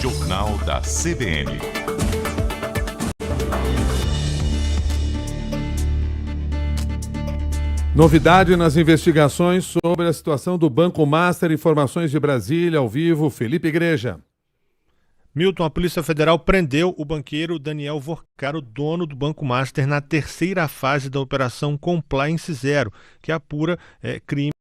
Jornal da CBN. Novidade nas investigações sobre a situação do Banco Master. Informações de Brasília, ao vivo, Felipe Igreja. Milton, a Polícia Federal prendeu o banqueiro Daniel Vorcaro, dono do Banco Master, na terceira fase da Operação Compliance Zero, que apura crimes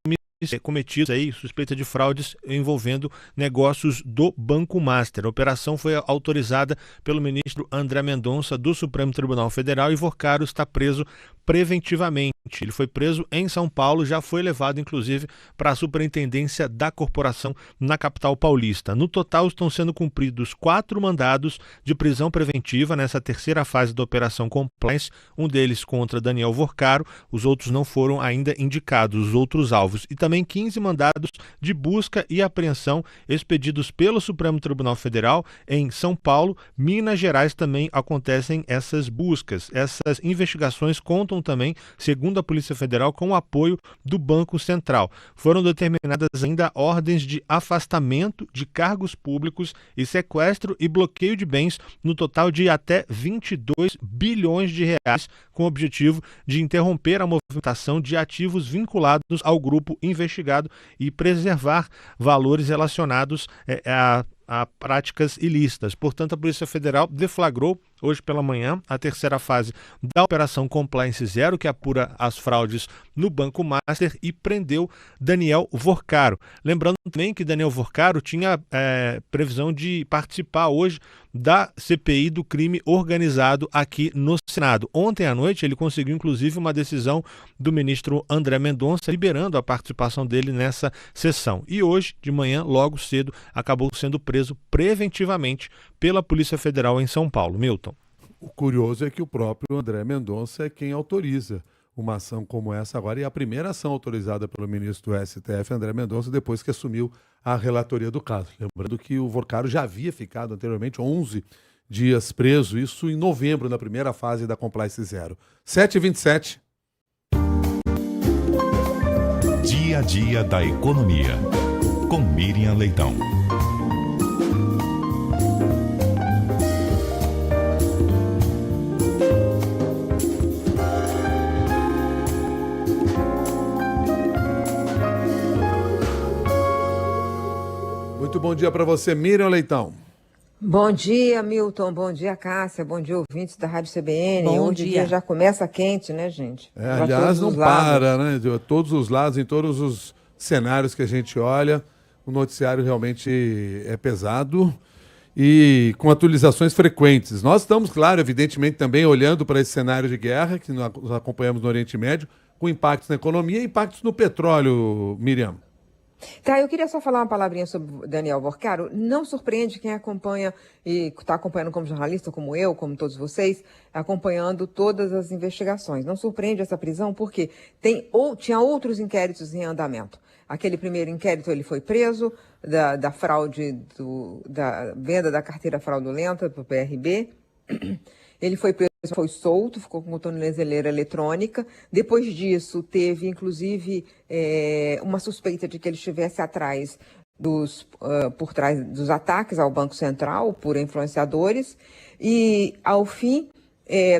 cometidos aí, suspeita de fraudes envolvendo negócios do Banco Master. A operação foi autorizada pelo ministro André Mendonça do Supremo Tribunal Federal e Vorcaro está preso preventivamente. Ele foi preso em São Paulo, já foi levado inclusive para a superintendência da corporação na capital paulista. No total estão sendo cumpridos 4 mandados de prisão preventiva nessa terceira fase da Operação Compliance, um deles contra Daniel Vorcaro, os outros não foram ainda indicados, os outros alvos, e também 15 mandados de busca e apreensão expedidos pelo Supremo Tribunal Federal em São Paulo. Minas Gerais também acontecem essas buscas. Essas investigações contam também, segundo a Polícia Federal, com o apoio do Banco Central. Foram determinadas ainda ordens de afastamento de cargos públicos e sequestro e bloqueio de bens no total de até 22 bilhões de reais, com o objetivo de interromper a movimentação de ativos vinculados ao grupo investigado e preservar valores relacionados a práticas ilícitas. Portanto, a Polícia Federal deflagrou hoje pela manhã a terceira fase da Operação Compliance Zero, que apura as fraudes no Banco Master, e prendeu Daniel Vorcaro. Lembrando também que Daniel Vorcaro tinha previsão de participar hoje da CPI do crime organizado aqui no Senado. Ontem à noite ele conseguiu inclusive uma decisão do ministro André Mendonça liberando a participação dele nessa sessão. E hoje de manhã, logo cedo, acabou sendo preso preventivamente pela Polícia Federal em São Paulo. Milton. O curioso é que o próprio André Mendonça é quem autoriza uma ação como essa agora, e a primeira ação autorizada pelo ministro do STF, André Mendonça, depois que assumiu a relatoria do caso. Lembrando que o Vorcaro já havia ficado anteriormente 11 dias preso, isso em novembro, na primeira fase da Compliance Zero. 7h27. Dia a dia da economia, com Miriam Leitão. Muito bom dia para você, Miriam Leitão. Bom dia, Milton. Bom dia, Cássia. Bom dia, ouvintes da Rádio CBN. Bom Hoje dia. O dia já começa quente, né, gente? Aliás, não para, né? De todos os lados, em todos os cenários que a gente olha, o noticiário realmente é pesado e com atualizações frequentes. Nós estamos, claro, evidentemente, também olhando para esse cenário de guerra que nós acompanhamos no Oriente Médio, com impactos na economia e impactos no petróleo, Miriam. Tá, eu queria só falar uma palavrinha sobre Daniel Vorcaro. Não surpreende quem acompanha e está acompanhando como jornalista, como eu, como todos vocês, acompanhando todas as investigações. Não surpreende essa prisão porque tinha outros inquéritos em andamento. Aquele primeiro inquérito ele foi preso, da fraude, da venda da carteira fraudulenta para o PRB. Ele foi preso, foi solto, ficou com tornozeleira eletrônica. Depois disso, teve, inclusive, uma suspeita de que ele estivesse por trás dos ataques ao Banco Central por influenciadores. E, ao fim,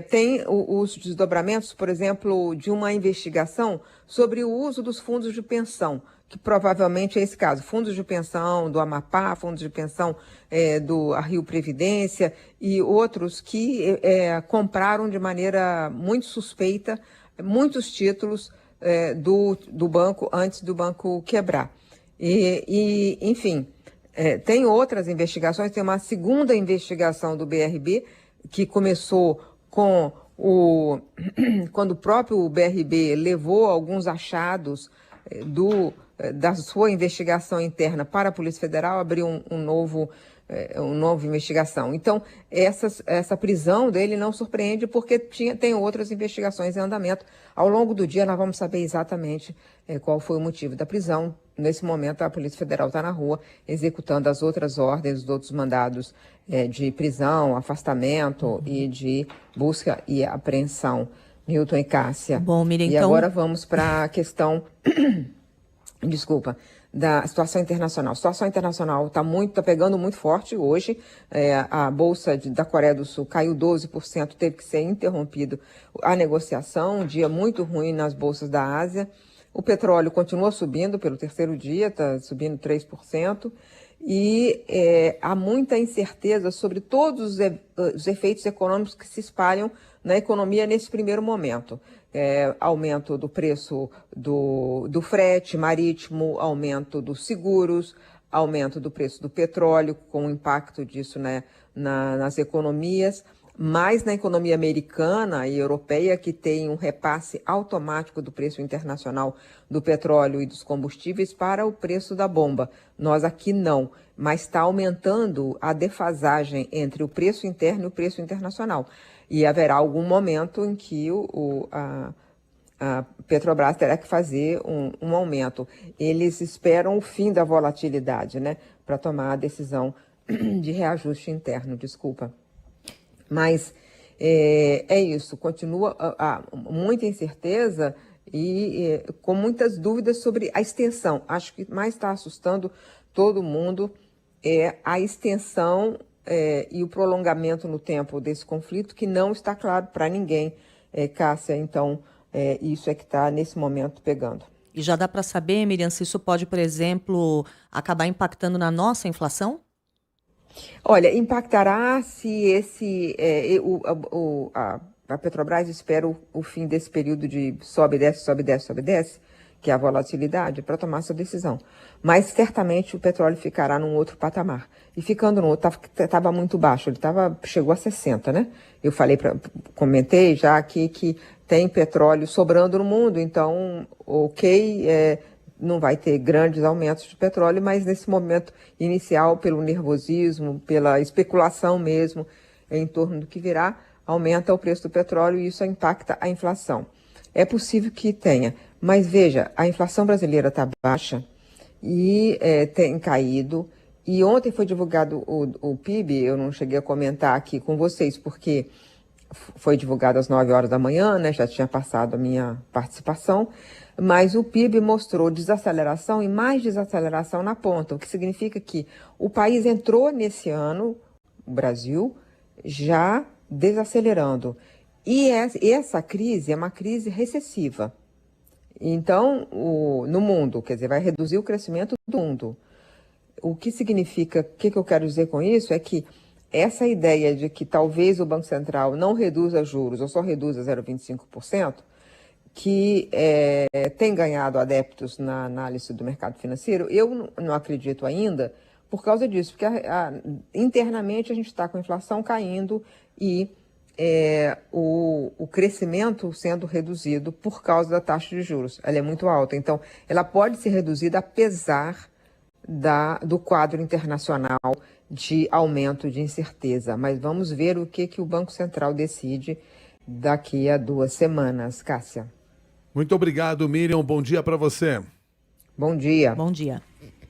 tem os desdobramentos, por exemplo, de uma investigação sobre o uso dos fundos de pensão, que provavelmente é esse caso, fundos de pensão do Amapá, fundos de pensão do Rio Previdência e outros que compraram de maneira muito suspeita muitos títulos do banco antes do banco quebrar. Enfim, tem outras investigações, tem uma segunda investigação do BRB que começou quando o próprio BRB levou alguns achados da sua investigação interna para a Polícia Federal, abriu uma nova investigação. Então, essa prisão dele não surpreende porque tem outras investigações em andamento. Ao longo do dia, nós vamos saber exatamente qual foi o motivo da prisão. Nesse momento, a Polícia Federal está na rua executando as outras ordens, os outros mandados de prisão, afastamento e de busca e apreensão. Milton e Cássia. Bom, Miriam, e então... agora vamos para a questão... Desculpa, da situação internacional. A situação internacional está pegando muito forte hoje. A Bolsa da Coreia do Sul caiu 12%, teve que ser interrompido a negociação, um dia muito ruim nas bolsas da Ásia. O petróleo continua subindo pelo terceiro dia, está subindo 3%. E há muita incerteza sobre todos os efeitos econômicos que se espalham na economia nesse primeiro momento. Aumento do preço do frete marítimo, aumento dos seguros, aumento do preço do petróleo, com o impacto disso, né, nas economias, mais na economia americana e europeia, que tem um repasse automático do preço internacional do petróleo e dos combustíveis para o preço da bomba. Nós aqui não, mas está aumentando a defasagem entre o preço interno e o preço internacional. E haverá algum momento em que a Petrobras terá que fazer um aumento. Eles esperam o fim da volatilidade, né, para tomar a decisão de reajuste interno, desculpa. Mas é isso, continua muita incerteza e com muitas dúvidas sobre a extensão. Acho que mais está assustando todo mundo é a extensão e o prolongamento no tempo desse conflito, que não está claro para ninguém, Cássia. Então, isso é que está, nesse momento, pegando. E já dá para saber, Miriam, se isso pode, por exemplo, acabar impactando na nossa inflação? Olha, impactará se a Petrobras espera o fim desse período de sobe, desce, sobe, desce, sobe, desce, que é a volatilidade, para tomar essa decisão. Mas certamente o petróleo ficará num outro patamar. E ficando no outro, estava muito baixo, chegou a 60, né? Eu comentei já aqui que tem petróleo sobrando no mundo, então, não vai ter grandes aumentos de petróleo, mas nesse momento inicial, pelo nervosismo, pela especulação mesmo, em torno do que virá, aumenta o preço do petróleo e isso impacta a inflação. É possível que tenha, mas veja, a inflação brasileira está baixa e tem caído. E ontem foi divulgado o PIB, eu não cheguei a comentar aqui com vocês, porque foi divulgado às 9 horas da manhã, né? Já tinha passado a minha participação, mas o PIB mostrou desaceleração e mais desaceleração na ponta, o que significa que o país entrou nesse ano, o Brasil, já desacelerando. E essa crise é uma crise recessiva. Então, no mundo, quer dizer, vai reduzir o crescimento do mundo. O que significa, o que eu quero dizer com isso é que essa ideia de que talvez o Banco Central não reduza juros ou só reduza 0,25%, que tem ganhado adeptos na análise do mercado financeiro, eu não acredito ainda por causa disso, porque internamente a gente está com a inflação caindo e o crescimento sendo reduzido por causa da taxa de juros. Ela é muito alta, então ela pode ser reduzida apesar do quadro internacional de aumento de incerteza. Mas vamos ver o que o Banco Central decide daqui a 2 semanas, Cássia. Muito obrigado, Miriam. Bom dia para você. Bom dia. Bom dia.